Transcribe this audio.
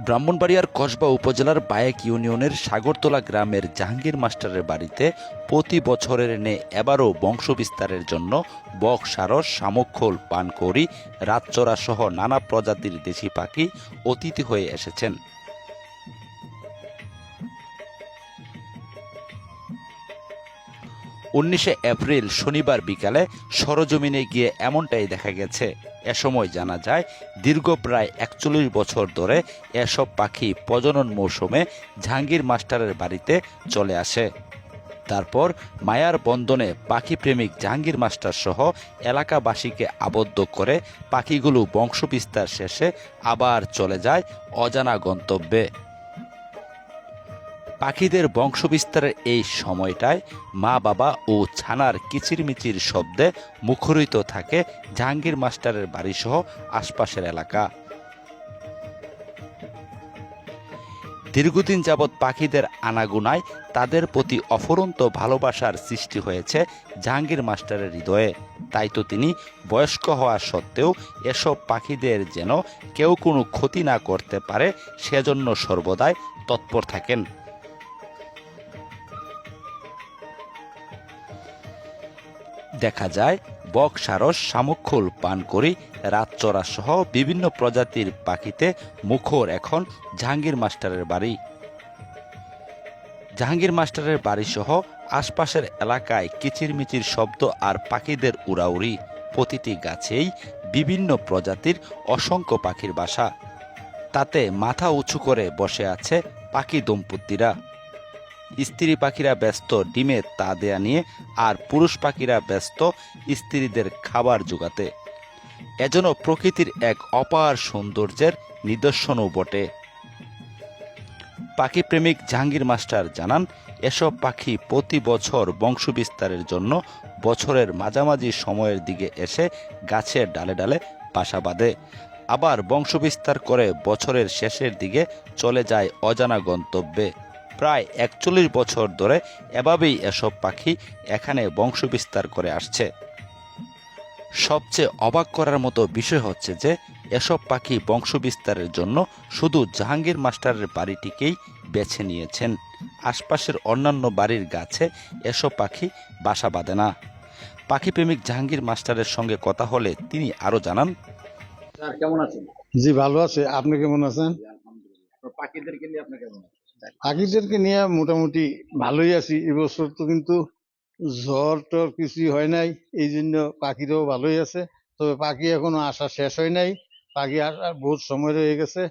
ব্রাহ্মণবাড়িয়ার কসবা উপজেলার বায়েক ইউনিয়নের সাগরতলা গ্রামের জাহাঙ্গীর মাস্টারের বাড়িতে প্রতি বছরের ন্যায় এবারও বংশবিস্তারের জন্য বক, সারস, শামুক-খোল, পানকৌড়ি, রাতচরা সহ নানা প্রজাতির দেশি পাখি অতিথি হয়ে এসেছেন। 19 এপ্রিল শনিবার বিকালে সরজমিনে গিয়ে এমনটাই দেখা গেছে। এ সময় জানা যায়, দীর্ঘ প্রায় 41 বছর ধরে এসব পাখি প্রজনন মৌসুমে জাহাঙ্গীর মাস্টারের বাড়িতে চলে আসে। তারপর মায়ার বন্ধনে পাখিপ্রেমিক জাহাঙ্গীর মাস্টার সহ এলাকাবাসীকে আবদ্ধ করে পাখিগুলো বংশবিস্তার শেষে আবার চলে যায় অজানা গন্তব্যে। পাখিদের বংশবিস্তারের এই সময়টায় মা বাবা ও ছানার কিচিরমিচির শব্দে মুখরিত থাকে জাহাঙ্গীর মাস্টারের বাড়িসহ আশপাশের এলাকা। দীর্ঘদিন যাবৎ পাখিদের আনাগোনায় তাদের প্রতি অফুরন্ত ভালোবাসার সৃষ্টি হয়েছে জাহাঙ্গীর মাস্টারের হৃদয়ে। তাই তো তিনি বয়স্ক হওয়া সত্ত্বেও এসব পাখিদের যেন কেউ কোনো ক্ষতি না করতে পারে সেজন্য সর্বদাই তৎপর থাকেন। দেখা যায় বক, সারস, শামুক-খোল, পানকৌড়ি, রাতচরা সহ বিভিন্ন প্রজাতির পাখিতে মুখর এখন জাহাঙ্গীর মাস্টারের বাড়ি। জাহাঙ্গীর মাস্টারের বাড়িসহ আশপাশের এলাকায় কিচিরমিচির শব্দ আর পাখিদের উড়াউড়ি। প্রতিটি গাছেই বিভিন্ন প্রজাতির অসংখ্য পাখির বাসা। তাতে মাথা উঁচু করে বসে আছে পাখি দম্পতিরা। স্ত্রী পাখিরা ব্যস্ত ডিমে তা দেয়া নিয়ে, আর পুরুষ পাখিরা ব্যস্ত স্ত্রীদের খাবার জোগাতে। এজন্য প্রকৃতির এক অপার সৌন্দর্যের নিদর্শনও বটে। পাখিপ্রেমিক জাহাঙ্গীর মাস্টার জানান, এসব পাখি প্রতি বছর বংশবিস্তারের জন্য বছরের মাঝামাঝি সময়ের দিকে এসে গাছের ডালে ডালে বাসা বাঁধে, আবার বংশবিস্তার করে বছরের শেষের দিকে চলে যায় অজানা গন্তব্যে। প্রায় 41 বছর ধরে এভাবেই এসব পাখি এখানে বংশবিস্তার করে আসছে। সবচেয়ে অবাক করার মতো বিষয় হচ্ছে যে এসব পাখি বংশবিস্তারের জন্য শুধু জাহাঙ্গীর মাস্টারের বাড়িটিকেই বেছে নিয়েছেন। আশপাশের অন্যান্য বাড়ির গাছে এসব পাখি বাসা বাঁধে না। পাখিপ্রেমিক জাহাঙ্গীর মাস্টারের সঙ্গে কথা হলে তিনি আরও জানান, স্যার কেমন আছেন? জি ভালো আছে। আপনি কেমন আছেন? আলহামদুলিল্লাহ। পাখিদেরকে নিয়ে আপনি কেমন আছেন? পাখিদেরকে নিয়ে মোটামুটি ভালোই আছি। এবছর তো কিন্তু ঝড় টর কিছুই হয় নাই, এই জন্য পাখিরাও ভালোই আছে। তবে পাখি এখনো আসা শেষ হয় নাই, পাখি আসার বহুত সময় রয়ে গেছে।